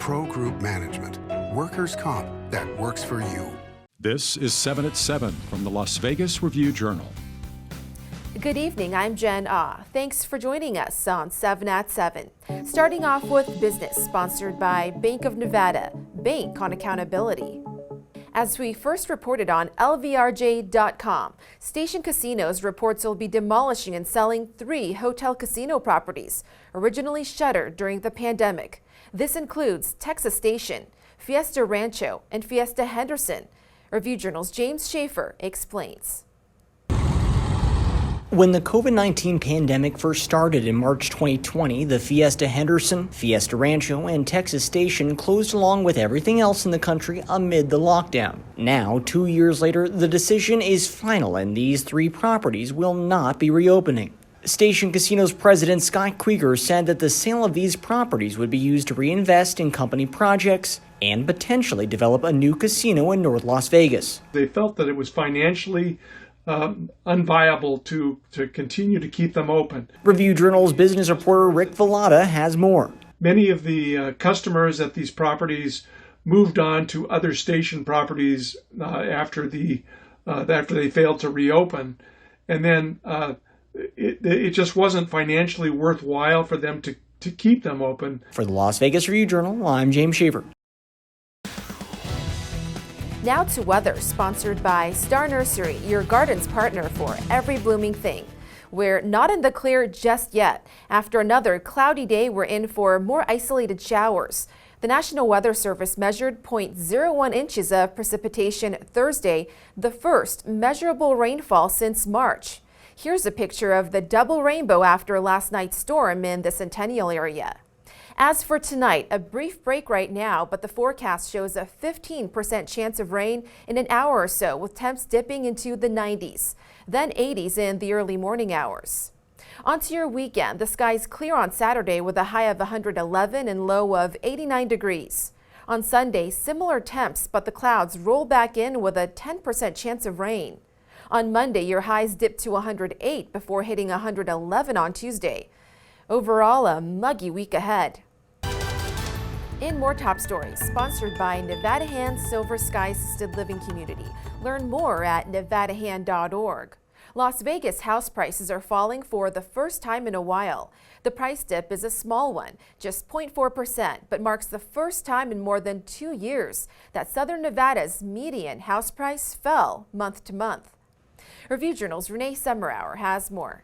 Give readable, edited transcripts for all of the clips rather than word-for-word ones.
Pro Group Management. Workers' comp that works for you. This is 7 at 7 from the Las Vegas Review-Journal. Good evening, I'm Jen Ah. Thanks for joining us on 7 at 7. Starting off with business, sponsored by Bank of Nevada, Bank on Accountability. As we first reported on LVRJ.com, Station Casinos reports will be demolishing and selling 3 hotel casino properties, originally shuttered during the pandemic. This includes Texas Station, Fiesta Rancho, and Fiesta Henderson. Review Journal's James Schaefer explains. When the COVID-19 pandemic first started in March 2020, the Fiesta Henderson, Fiesta Rancho, and Texas Station closed along with everything else in the country amid the lockdown. Now, 2 years later, the decision is final and these 3 properties will not be reopening. Station Casino's president Scott Krieger said that the sale of these properties would be used to reinvest in company projects and potentially develop a new casino in North Las Vegas. They felt that it was financially unviable to continue to keep them open. Review Journal's business reporter Rick Vallada has more. Many of the customers at these properties moved on to other station properties after they failed to reopen, and then it just wasn't financially worthwhile for them to keep them open. For the Las Vegas Review-Journal, I'm James Schaefer. Now to weather, sponsored by Star Nursery, your garden's partner for every blooming thing. We're not in the clear just yet. After another cloudy day, we're in for more isolated showers. The National Weather Service measured 0.01 inches of precipitation Thursday, the first measurable rainfall since March. Here's a picture of the double rainbow after last night's storm in the Centennial area. As for tonight, a brief break right now, but the forecast shows a 15% chance of rain in an hour or so, with temps dipping into the 90s, then 80s in the early morning hours. Onto your weekend, the sky's clear on Saturday with a high of 111 and low of 89 degrees. On Sunday, similar temps, but the clouds roll back in with a 10% chance of rain. On Monday, your highs dip to 108 before hitting 111 on Tuesday. Overall, a muggy week ahead. In more top stories, sponsored by Nevada Hand Silver Sky Assisted Living Community. Learn more at nevadahand.org. Las Vegas house prices are falling for the first time in a while. The price dip is a small one, just 0.4%, but marks the first time in more than 2 years that Southern Nevada's median house price fell month to month. Review Journal's Renee Summerhour has more.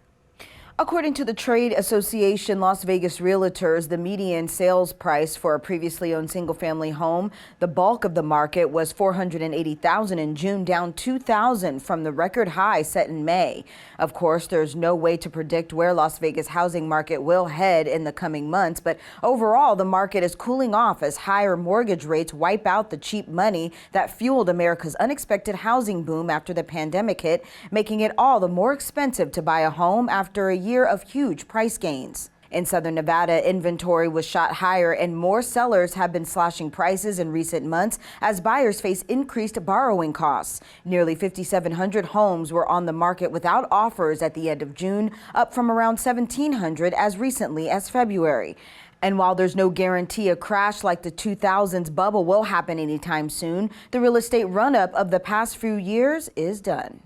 According to the trade association Las Vegas Realtors, the median sales price for a previously owned single-family home, the bulk of the market was $480,000 in June, down $2,000 from the record high set in May. Of course, there's no way to predict where Las Vegas housing market will head in the coming months, but overall, the market is cooling off as higher mortgage rates wipe out the cheap money that fueled America's unexpected housing boom after the pandemic hit, making it all the more expensive to buy a home after a year of huge price gains. In Southern Nevada, inventory was shot higher and more sellers have been slashing prices in recent months as buyers face increased borrowing costs. Nearly 5,700 homes were on the market without offers at the end of June, up from around 1,700 as recently as February. And while there's no guarantee a crash like the 2000s bubble will happen anytime soon, the real estate run-up of the past few years is done.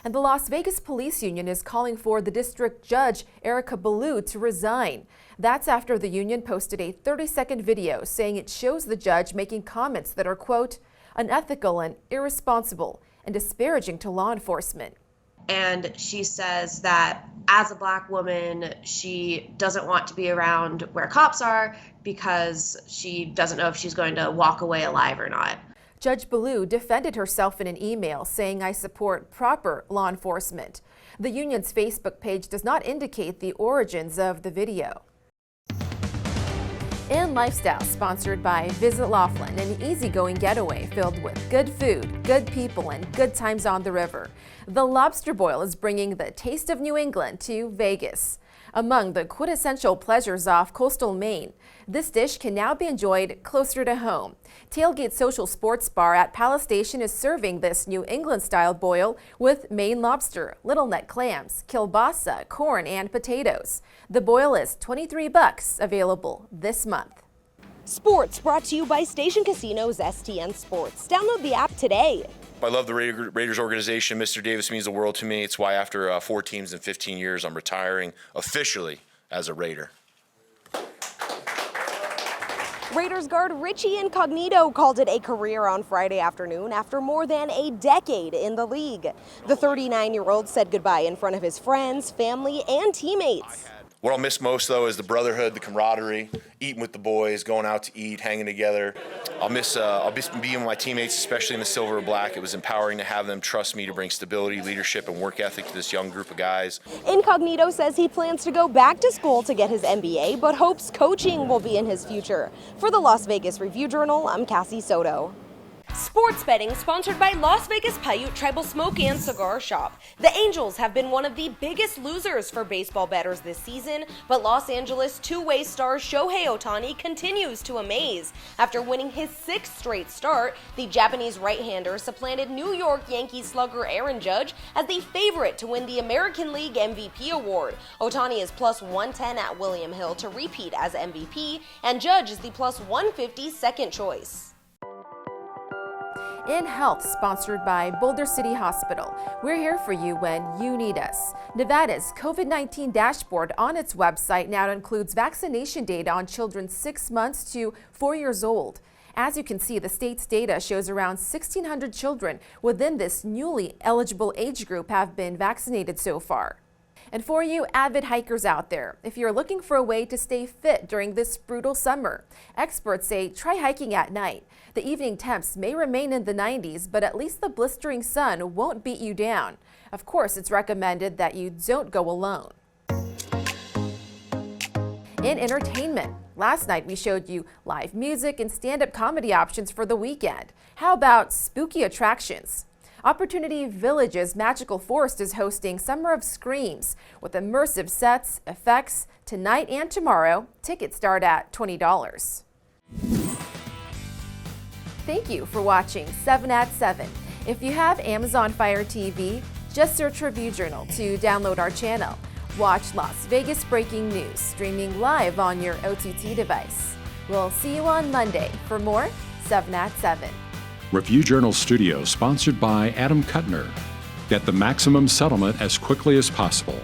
And the Las Vegas Police Union is calling for the district judge, Erica Ballou, to resign. That's after the union posted a 30-second video saying it shows the judge making comments that are, quote, unethical and irresponsible and disparaging to law enforcement. And she says that as a Black woman, she doesn't want to be around where cops are because she doesn't know if she's going to walk away alive or not. Judge Ballou defended herself in an email saying, I support proper law enforcement. The union's Facebook page does not indicate the origins of the video. In Lifestyle, sponsored by Visit Laughlin, an easygoing getaway filled with good food, good people, and good times on the river. The Lobster Boil is bringing the taste of New England to Vegas. Among the quintessential pleasures off coastal Maine, this dish can now be enjoyed closer to home. Tailgate Social Sports Bar at Palace Station is serving this New England-style boil with Maine lobster, little neck clams, kielbasa, corn, and potatoes. The boil is $23, available this month. Sports brought to you by Station Casino's STN Sports. Download the app today. I love the Raiders organization. Mr. Davis means the world to me. It's why after 4 teams in 15 years, I'm retiring officially as a Raider. Raiders guard Richie Incognito called it a career on Friday afternoon after more than a decade in the league. The 39-year-old said goodbye in front of his friends, family, and teammates. What I'll miss most, though, is the brotherhood, the camaraderie, eating with the boys, going out to eat, hanging together. I'll miss being with my teammates, especially in the silver or black. It was empowering to have them trust me to bring stability, leadership, and work ethic to this young group of guys. Incognito says he plans to go back to school to get his MBA, but hopes coaching will be in his future. For the Las Vegas Review-Journal, I'm Cassie Soto. Sports betting sponsored by Las Vegas Paiute Tribal Smoke and Cigar Shop. The Angels have been one of the biggest losers for baseball bettors this season, but Los Angeles two-way star Shohei Ohtani continues to amaze. After winning his 6th straight start, the Japanese right-hander supplanted New York Yankees slugger Aaron Judge as the favorite to win the American League MVP award. Ohtani is plus 110 at William Hill to repeat as MVP, and Judge is the plus 150 second choice. In Health, sponsored by Boulder City Hospital. We're here for you when you need us. Nevada's COVID-19 dashboard on its website now includes vaccination data on children 6 months to 4 years old. As you can see, the state's data shows around 1,600 children within this newly eligible age group have been vaccinated so far. And for you avid hikers out there, if you're looking for a way to stay fit during this brutal summer, experts say try hiking at night. The evening temps may remain in the 90s, but at least the blistering sun won't beat you down. Of course, it's recommended that you don't go alone. In entertainment, last night we showed you live music and stand-up comedy options for the weekend. How about spooky attractions? Opportunity Village's Magical Forest is hosting Summer of Screams with immersive sets, effects, tonight and tomorrow. Tickets start at $20. Thank you for watching 7 at 7. If you have Amazon Fire TV, just search Review Journal to download our channel. Watch Las Vegas breaking news streaming live on your OTT device. We'll see you on Monday for more 7 at 7. Review Journal Studio, sponsored by Adam Kuttner. Get the maximum settlement as quickly as possible.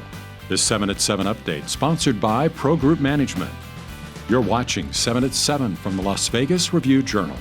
This 7 at 7 update, sponsored by Pro Group Management. You're watching 7 at 7 from the Las Vegas Review Journal.